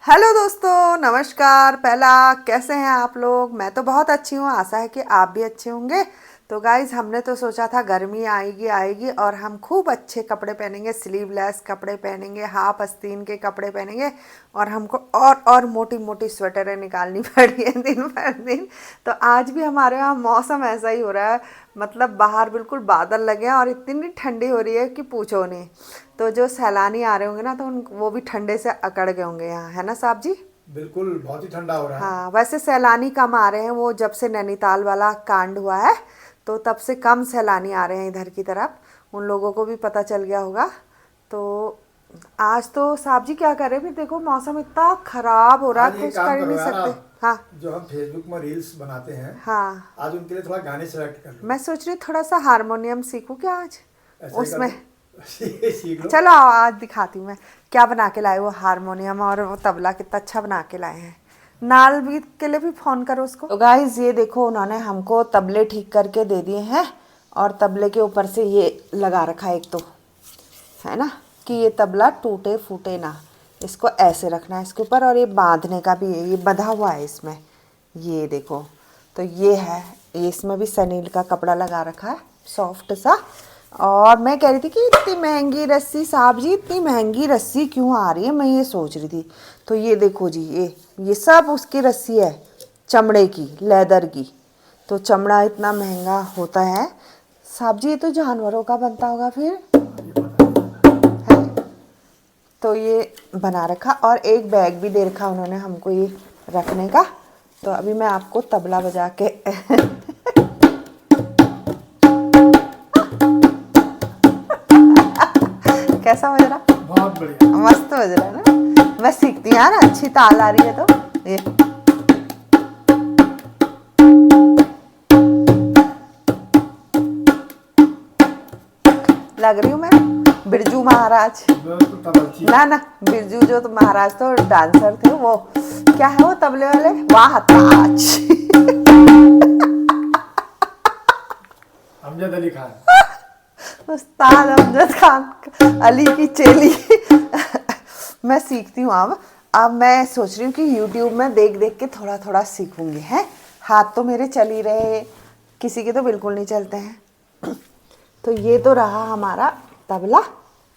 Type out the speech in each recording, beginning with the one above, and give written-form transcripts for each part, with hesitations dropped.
Hello दोस्तों, नमस्कार। पहला कैसे हैं आप लोग? मैं तो बहुत अच्छी हूँ, आशा है कि आप भी अच्छे होंगे। तो गाइज़, हमने तो सोचा था गर्मी आएगी आएगी और हम खूब अच्छे कपड़े पहनेंगे, स्लीवलेस कपड़े पहनेंगे, हाफ आस्तीन के कपड़े पहनेंगे और हमको और मोटी मोटी स्वेटरें निकालनी पड़ी है दिन भर दिन। तो आज भी हमारे यहाँ मौसम ऐसा ही हो रहा है, मतलब बाहर बिल्कुल बादल लगे हैं और इतनी ठंडी हो रही है कि पूछो नहीं। तो जो सैलानी आ रहे होंगे ना, तो उन वो भी ठंडे से अकड़ गए होंगे यहाँ, है ना साहब जी? बिल्कुल बहुत ही ठंडा हो रहा है। हाँ, वैसे सैलानी कम आ रहे हैं, वो जब से नैनीताल वाला कांड हुआ है तो तब से कम सैलानी आ रहे हैं इधर की तरफ। उन लोगों को भी पता चल गया होगा। तो आज तो साहब जी क्या करें, फिर देखो मौसम इतना खराब हो रहा है, आज एक कुछ कर काम ही करो नहीं यार, सकते। आप हाँ जो हम फेसबुक में रील्स बनाते हैं, हाँ, आज उनके लिए थोड़ा गाने सेलेक्ट कर लो। मैं सोच रही हूँ थोड़ा सा हारमोनियम सीखूँ क्या आज ऐसा ही कर उसमें। लो। सीख लो। चलो आओ, आज दिखाती हूँ मैं क्या बना के लाए। वो हारमोनियम और वो तबला कितना अच्छा बना के लाए हैं। नाल भी के लिए भी फोन करो उसको। तो गाइज ये देखो, उन्होंने हमको तबले ठीक करके दे दिए हैं और तबले के ऊपर से ये लगा रखा है एक, तो है ना कि ये तबला टूटे फूटे ना। इसको ऐसे रखना है इसके ऊपर, और ये बांधने का भी है, ये बंधा हुआ है इसमें। ये देखो, तो ये है, ये इसमें भी सनील का कपड़ा लगा रखा है, सॉफ्ट सा। और मैं कह रही थी कि इतनी महंगी रस्सी, साहब जी इतनी महंगी रस्सी क्यों आ रही है, मैं ये सोच रही थी। तो ये देखो जी, ये सब उसकी रस्सी है, चमड़े की, लेदर की। तो चमड़ा इतना महंगा होता है साहब जी, ये तो जानवरों का बनता होगा फिर, ये पता नहीं। है? तो ये बना रखा और एक बैग भी दे रखा उन्होंने हमको ये रखने का। तो अभी मैं आपको तबला बजा के कैसा बज रहा? बहुत बढ़िया। मस्त बज रहा है ना। मैं सीखती हूँ यार, अच्छी ताल आ रही है तो ये लग रही हूँ मैं बिरजू महाराज। बिल्कुल तबलची। ना ना, बिरजू जो तो महाराज तो डांसर थे, वो क्या है वो तबले वाले, वाह ताज। अमजद अली खान। उस्ताद अमजद खान अली की चेली। मैं सीखती हूँ अब मैं सोच रही हूँ कि यूट्यूब में देख देख के थोड़ा थोड़ा सीखूंगी। हैं, हाथ तो मेरे चल ही रहे, किसी के तो बिल्कुल नहीं चलते हैं। तो ये तो रहा हमारा तबला।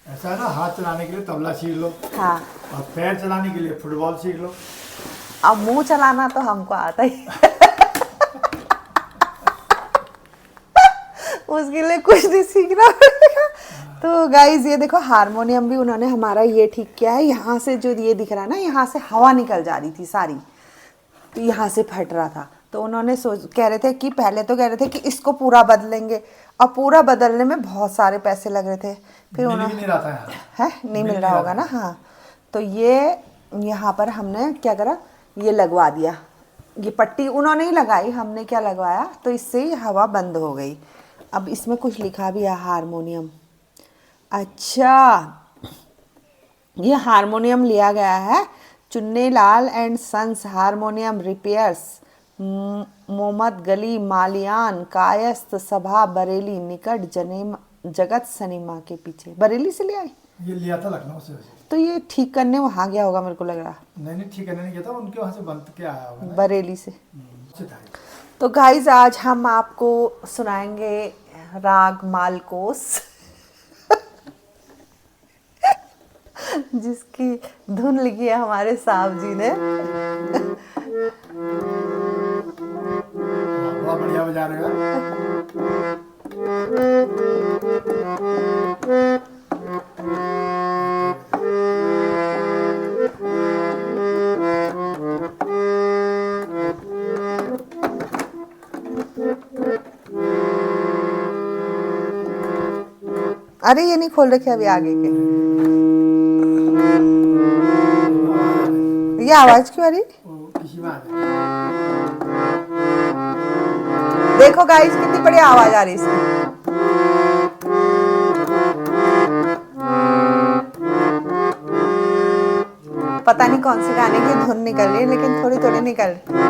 ऐसा है ना, हाथ चलाने के लिए तबला सीख लो हाँ, और पैर चलाने के लिए फुटबॉल सीख लो। अब मुंह चलाना तो हमको आता ही। उसके लिए कुछ नहीं सीखना पड़ेगा। तो गाइज ये देखो, हारमोनियम भी उन्होंने हमारा ये ठीक किया है। यहाँ से जो ये दिख रहा है ना, यहाँ से हवा निकल जा रही थी सारी, तो यहाँ से फट रहा था। तो उन्होंने कह रहे थे कि पहले तो कह रहे थे कि इसको पूरा बदलेंगे, और पूरा बदलने में बहुत सारे पैसे लग रहे थे। फिर मिल भी उन्होंने, नहीं रहा था यार। है नहीं मिल मिल रहा नहीं रहा होगा ना, था। हाँ। तो ये यहाँ पर हमने क्या करा, ये लगवा दिया। ये पट्टी उन्होंने ही लगाई, हमने क्या लगवाया, तो इससे ही हवा बंद हो गई। अब इसमें कुछ लिखा भी है, हारमोनियम। अच्छा, ये हारमोनियम लिया गया है Chunnilal and sons harmonium repairs, Mohammad Gali, Maliyan, Kayastha सभा, बरेली, निकट जगत सनीमा के पीछे। बरेली से ले आए। ये लिया था लखनऊ से वैसे। तो ये ठीक करने वहाँ गया होगा, मेरे को लग रहा, नहीं नहीं, ठीक है, नहीं किया था, उनके वहाँ से बंद के आया होगा ना। बरेली से। अच्छे था। तो गाइज आज हम आपको सुनाएंगे राग मालकोस, जिसकी धुन लिखी है हमारे साहब जी ने। बहुत बढ़िया बजा रहे हो। अरे ये नहीं खोल रखे अभी आगे के, आवाज आ रही ये आवाज क्यों आ रही? वो किसी में आ रही। देखो गाइस, कितनी बढ़िया आवाज आ रही है इसकी। पता नहीं कौन सी गाने की धुन निकल रही है, लेकिन थोड़ी थोड़ी निकल रही।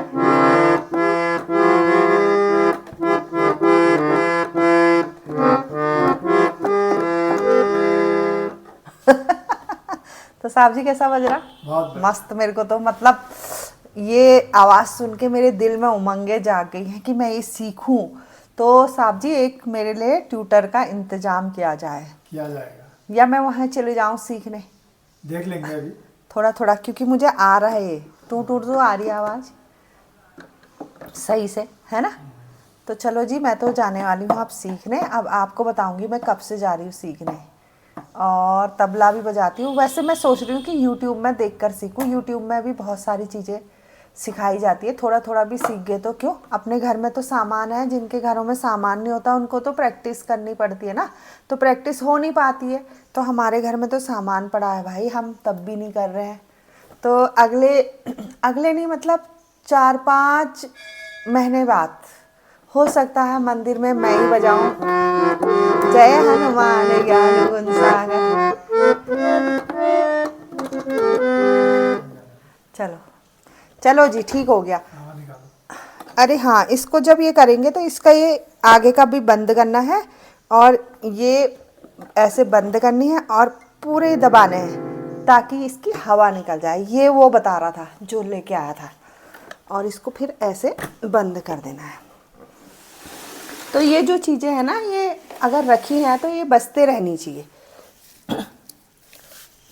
तो साहब जी कैसा बज रहा? बहुत मस्त। मेरे को तो मतलब ये आवाज़ सुन के मेरे दिल में उमंगे जाग गई हैं कि मैं ये सीखूं। तो साहब जी एक मेरे लिए ट्यूटर का इंतजाम किया जाए, किया जाएगा। या मैं वहाँ चले जाऊँ सीखने। देख लेंगे अभी। थोड़ा थोड़ा, क्योंकि मुझे आ रहा है, टूट टूट तो आ रही है आवाज़ सही से, है ना। तो चलो जी, मैं तो जाने वाली हूँ अब सीखने। अब आपको बताऊंगी मैं कब से जा रही हूँ सीखने। और तबला भी बजाती हूँ। वैसे मैं सोच रही हूँ कि यूट्यूब में देखकर सीखूँ। यूट्यूब में भी बहुत सारी चीज़ें सिखाई जाती है, थोड़ा थोड़ा भी सीख गए तो क्यों। अपने घर में तो सामान है, जिनके घरों में सामान नहीं होता उनको तो प्रैक्टिस करनी पड़ती है ना, तो प्रैक्टिस हो नहीं पाती है। तो हमारे घर में तो सामान पड़ा है भाई, हम तब भी नहीं कर रहे हैं। तो अगले अगले नहीं मतलब 4-5 महीने बाद हो सकता है मंदिर में मैं ही बजाऊं, जय हनुमान ज्ञान गुण सागर। चलो चलो जी, ठीक हो गया। हाँ निकालो। अरे हाँ, इसको जब ये करेंगे तो इसका ये आगे का भी बंद करना है, और ये ऐसे बंद करनी है और पूरे दबाने हैं ताकि इसकी हवा निकल जाए। ये वो बता रहा था जो लेके आया था। और इसको फिर ऐसे बंद कर देना है। तो ये जो चीज़ें हैं ना, ये अगर रखी हैं तो ये बजते रहनी चाहिए।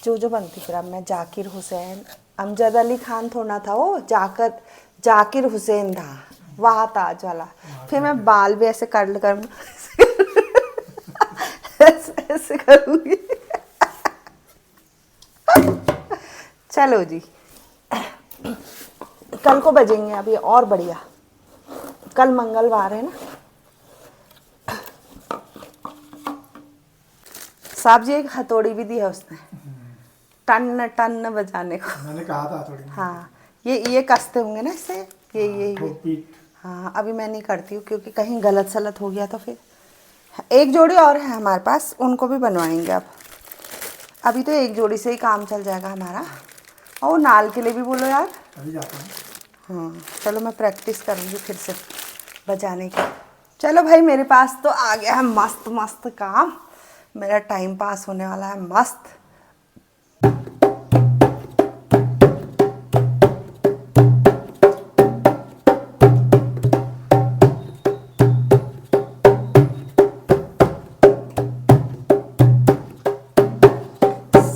जो जो बनती। फिर अब मैं जाकिर हुसैन, अमजद अली खान थोड़ा था वो, जाकिर हुसैन था, वहाँ ताज वाला। फिर मैं बाल भी ऐसे कर्ल कर ऐसे करूँगी। चलो जी, कल को बजेंगे अभी और बढ़िया। कल मंगलवार है ना। साहब जी एक हथौड़ी भी दी है उसने, टन टन बजाने को। मैंने कहा था थोड़ी। हाँ, ये कसते होंगे ना इससे, ये ठोक पीट। हाँ, अभी मैं नहीं करती हूँ क्योंकि कहीं गलत सलत हो गया तो फिर। एक जोड़ी और है हमारे पास, उनको भी बनवाएंगे अब। अभी तो एक जोड़ी से ही काम चल जाएगा हमारा। और नाल के लिए भी बोलो यार। अभी जाता हूँ। हाँ चलो, मैं प्रैक्टिस करूँगी फिर से बजाने की। चलो भाई, मेरे पास तो आ गया है मस्त मस्त काम। मेरा टाइम पास होने वाला है मस्त।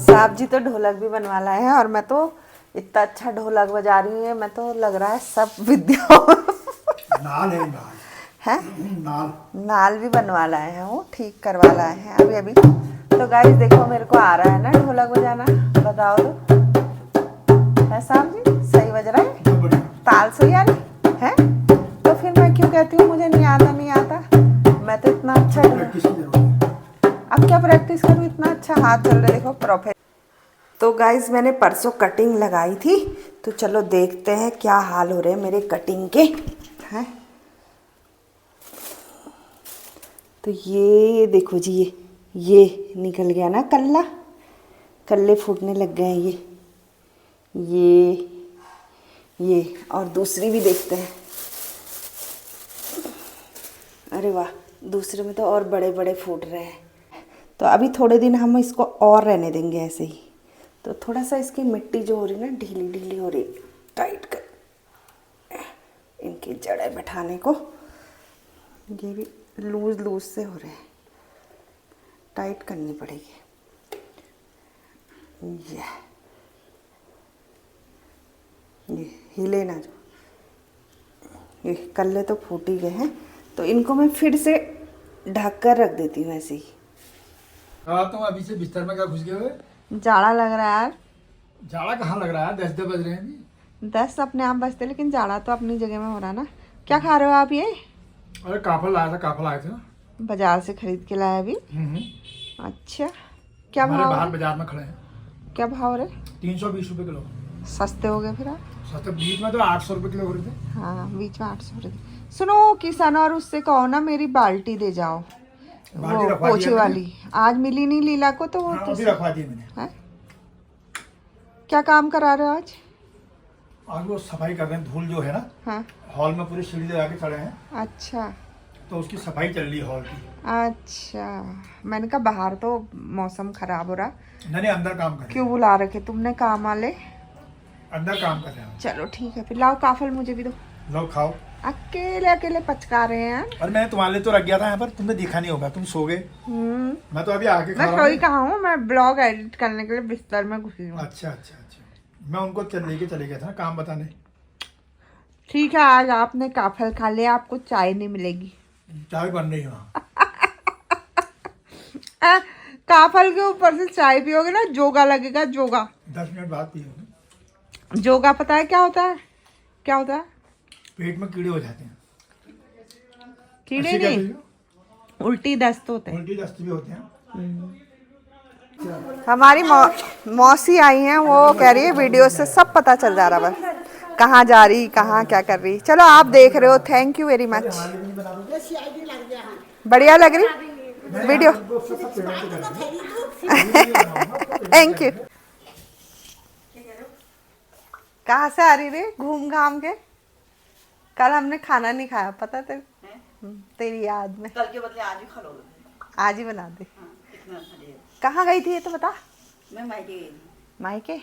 साहब जी तो ढोलक भी बनवा लाए हैं, और मैं तो इतना अच्छा ढोलक बजा रही हूँ, मैं तो लग रहा है सब विद्या नाल है नाल। है। नाल। नाल भी बनवा लाए हैं, वो ठीक करवा लाए हैं अभी अभी। तो गाइस देखो, मेरे को आ रहा है ना ढोलक बजाना, बताओ तो। है साहब जी, सही बज रहा है, सब बढ़िया। ताल सही आ रही है। तो फिर मैं क्यों कहती हूँ मुझे नहीं आता नहीं आता। मैं तो इतना अच्छा प्रैक्टिस की जरूरत है। अब क्या प्रैक्टिस करूँ, इतना अच्छा हाथ चल रहा है देखो, प्रोफेशनल। तो गाइज मैंने परसों कटिंग लगाई थी, तो चलो देखते हैं क्या हाल हो रहे हैं मेरे कटिंग के हैं। तो ये देखो जी, ये निकल गया ना कल्ला, कल्ले फूटने लग गए हैं ये। और दूसरी भी देखते हैं। अरे वाह, दूसरे में तो और बड़े बड़े फूट रहे हैं। तो अभी थोड़े दिन हम इसको और रहने देंगे ऐसे ही। तो थोड़ा सा इसकी मिट्टी जो हो रही है ना, ढीली ढीली हो रही, टाइट कर इनकी जड़ें बैठाने को। ये भी लूज लूज से हो रहे हैं, टाइट करनी पड़ेगी। ये हिले ना जो, ये कल्ले तो फूट ही गए हैं। तो इनको मैं फिर से ढक कर रख देती हूँ ऐसे ही। हाँ, तुम अभी से बिस्तर में क्या घुस गए हुए? जाड़ा लग रहा है यार। जाड़ा कहाँ लग रहा है? 10 बज रहे हैं अभी। 10 अपने आप बजते, लेकिन जाड़ा तो अपनी जगह में हो रहा है ना। क्या खा रहे हो आप ये? अरे काफल लाया था, काफल आए थे ना। बाजार से खरीद के लाया अभी? अच्छा, क्या हमारे भाव बाहर है? बाजार में खड़े हैं। क्या भाव रहे? 320 रुपए किलो। सस्ते हो गए फिर आप। सस्ते बीच में तो 800 रुपए किलो हो रहे थे। हाँ, बीच में 800 रहे। सुनो किसान, और उससे कहो ना मेरी बाल्टी दे जाओ, बाल्टी वो रखवा दिया पोछे मैंने। वाली। आज मिली नहीं लीला को, तो वो हाँ, अभी तो रखवा दिए मैंने। है। क्या काम करा रहे हो आज? आज वो सफाई कर रहे हैं, धूल जो है ना हाँ। हॉल में पूरी सीढ़ी लगा के खड़े हैं, अच्छा तो उसकी सफाई चल रही है हॉल की। अच्छा, मैंने कहा बाहर तो मौसम खराब हो रहा, नहीं अंदर काम कर रहे क्यों बुला रखे तुमने काम वाले? हैं। अंदर काम कर रहे हैं। चलो ठीक है फिर, लाओ काफल मुझे भी दो। लो खाओ। अकेले अकेले पचका रहे हैं। और मैंने तुम्हारे लिए तो रख गया था यहाँ पर, तुमने देखा नहीं होगा, तुम सो गए। मैं तो अभी आके खा मैं रहा सोई हूँ। कहाँ हूँ, मैं ब्लॉग एडिट करने के लिए बिस्तर में घुसी हूँ। अच्छा अच्छा अच्छा, मैं उनको लेके चले गया था ना काम बताने। ठीक है, आज आपने काफल खा लिया, आपको चाय नहीं मिलेगी। चाय बन रही है वहाँ। काफल के ऊपर से चाय पियोगे ना, जोगा लगेगा, जोगा। 10 मिनट बाद पियोगे। जोगा पता है क्या होता है? क्या होता है? पेट में कीड़े हो जाते हैं। कीड़े ऐसे क्या नहीं, पियो? उल्टी दस्त होते हैं। उल्टी दस्त भी होते हैं। हमारी मौसी आई हैं, वो कह रही है वीडियो से सब पता चल जा रहा है, कहाँ जा रही, कहाँ क्या कर रही। चलो आप देख रहे हो, थैंक यू वेरी मच। बढ़िया लग रही वीडियो, थैंक यू। कहाँ से आ रही रे घूम घाम के? कल हमने खाना नहीं खाया, पता तेरी याद में। कल के बदले आज ही खा लो। आज ही बना दे। इतना अच्छा है। कहाँ गई थी ये तो बता। मैं मायके गई थी। मायके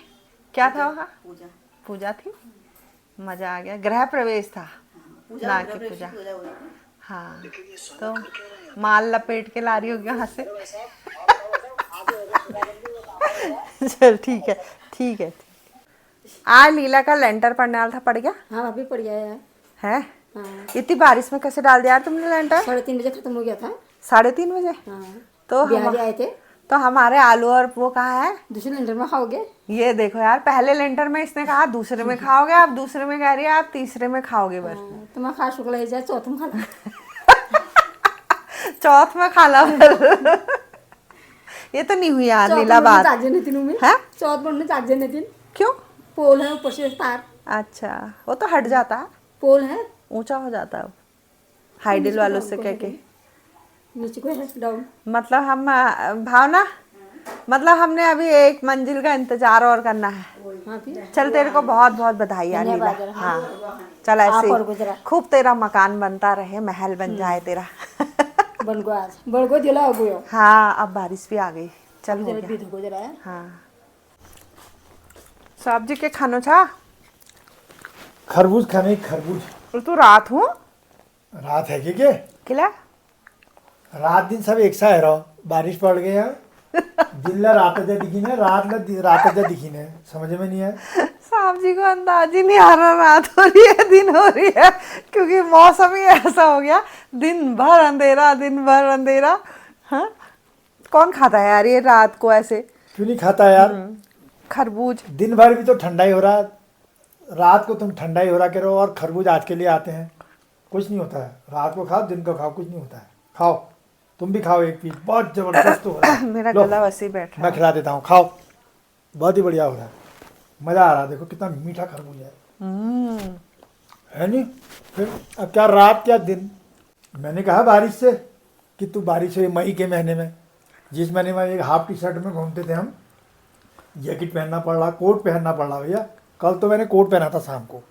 क्या था वहाँ? पूजा। पूजा थी, मजा आ गया। गृह प्रवेश था, पूजा ना पूजा की पूजा। पूजा हुई थी। हाँ, तो माल लपेट के ला रही होगी वहाँ से। चल ठीक है ठीक है। आज लीला का लेंटर पड़ने वाला था, पड़ गया? हाँ अभी पड़ गया है। है? हाँ इतनी बारिश में कैसे डाल दिया यार तुमने लेंटर? 3:30 बजे खत्म हो गया था। 3:30 बजे? हाँ तो बिहारी आए थे। तो हमारे आलू और वो कहाँ है? दूसरे लेंटर में खाओगे? ये देखो यार, पहले लेंटर में इसने कहा दूसरे में खाओगे, आप दूसरे में कह रही है आप तीसरे में खाओगे बस। तुम्हें खा शुक्ला ही जाए, चौथ में खा लो। चौथ में खा ला। ये तो नहीं हुई यार लीला बात। जाग जाने दिन में है? चौथ बनने जाग जाने दिन। क्यों? पोल है ऊपर से तार। अच्छा, वो तो हट जाता है, पोल है ऊंचा हो जाता है हाइडल वालों से कह के। नीचे को है डाउन। मतलब हम भावना, मतलब हमने अभी 1 मंजिल का इंतजार और करना है। हाँ फिर चल तेरे को बहुत बहुत बधाई यार लीला। धन्यवाद। हाँ चल आप और ऐसे गुजरा। खूब तेरा मकान बनता रहे, महल बन जाए तेरा। बन गो आज बन गो दिला हो गयो। हाँ अब बारिश भी आ गई, चल हो जरा गया। बीत हो जरा है। हाँ सब्जी के खानो छा? खरबूज खाने, खरबूज। और तू रात हूँ रात है कि खिला? रात दिन सब एक सा है रहो, बारिश पड़ गई है। दिन ला रात जा दिखी ने, रात जा दिखी ने, समझ में नहीं है। साहब जी को अंदाज ही नहीं आ रहा रात हो रही है दिन हो रही है, क्योंकि मौसम ही ऐसा हो गया, दिन भर अंधेरा दिन भर अंधेरा। हाँ कौन खाता है यार ये रात को ऐसे? क्यों नहीं खाता यार? खरबूज दिन भर भी तो ठंडा ही हो रहा, रात को तुम ठंडा ही हो रहा करो। और खरबूज आज के लिए आते हैं, कुछ नहीं होता है। रात को खाओ, दिन को खाओ, कुछ नहीं होता है। खाओ, तुम भी खाओ एक पीस, बहुत जबरदस्त हो रहा है। मेरा लो, गला वैसे ही बैठ रहा मैं खिला देता हूँ, खाओ। बहुत ही बढ़िया हो रहा है, मजा आ रहा है। देखो कितना मीठा खरबूज है। है नहीं? फिर अब क्या रात क्या दिन। मैंने कहा बारिश से कि तू बारिश हुई मई के महीने में, जिस महीने में एक हाफ टी शर्ट में घूमते थे हम, जैकेट पहनना पड़ रहा, कोट पहनना पड़ रहा। भैया कल तो मैंने कोट पहना था शाम को,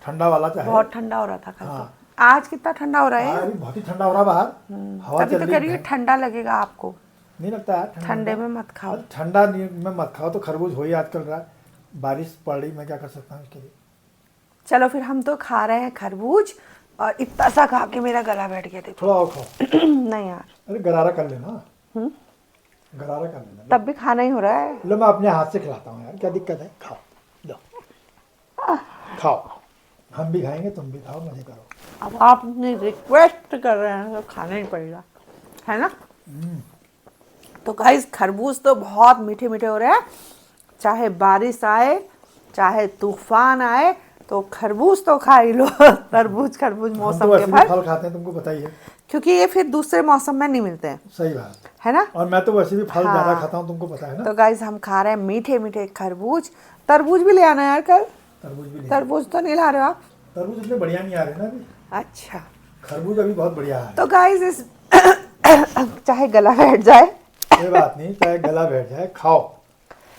ठंडा वाला चाहे। बहुत ठंडा हो रहा था कल हाँ। तो। आज कितना ठंडा हो रहा है? अभी बहुत ही ठंडा हो रहा बाहर, हवा तभी चल तो रही कह रही है। है ठंडा लगेगा आपको, नहीं लगता है ठंडे में मत खाओ। ठंडा में मत खाओ तो खरबूज हो ही आजकल रहा है। बारिश पड़ रही, मैं क्या कर सकता हूँ इसके लिए। चलो फिर हम तो खा रहे हैं खरबूज, और इतना सा खा के मेरा गला बैठ गया देखो। थोड़ा और खाओ। नहीं यार, अरे गरारा कर लेना, गरारा कर लेना। तब भी खाना ही हो रहा है। लो मैं अपने हाथ से खिलाता हूँ यार, क्या दिक्कत है? खाओ, लो खाओ, हम भी खाएंगे, तुम भी खाओ, मजे करो। अब आप अपनी रिक्वेस्ट कर रहे हैं तो खाना ही पड़ेगा, है ना? तो गाइस खरबूज तो बहुत मीठे मीठे हो रहे हैं, चाहे बारिश आए चाहे तूफान आए तो खरबूज तो खा ही लो। तरबूज खरबूज हम मौसम तो के वैसे भी फल, फल खाते हैं, तुमको पता ही है। क्योंकि ये फिर दूसरे मौसम में नहीं मिलते हैं, सही बात। है ना? और मैं तो वैसे भी फल हाँ। ज्यादा खाता हूँ, तुमको पता है ना। तो गाइस हम खा रहे हैं मीठे मीठे खरबूज। तरबूज भी ले आना यार कल। तरबूज भी नहीं, तरबूज तो नहीं ला रहे हो आप? तरबूज इतने बढ़िया नहीं आ रहे ना अभी। अच्छा खरबूज अभी बहुत बढ़िया है। तो गाइस इस चाहे गला बैठ जाए, कोई बात नहीं, चाहे गला बैठ जाए, खाओ।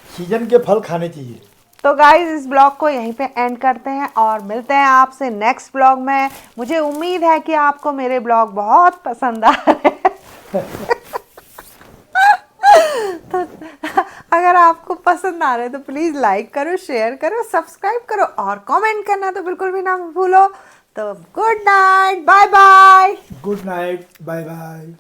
सीजन के फल खाने चाहिए। तो गाइज इस ब्लॉग को यहीं पे एंड करते हैं और मिलते हैं आपसे नेक्स्ट ब्लॉग में। मुझे उम्मीद है कि आपको मेरे ब्लॉग बहुत पसंद आ रहे हैं। तो अगर आपको पसंद आ रहा है तो प्लीज लाइक करो, शेयर करो, सब्सक्राइब करो और कमेंट करना तो बिल्कुल भी ना भूलो। तो good night, bye bye. Good night, bye bye.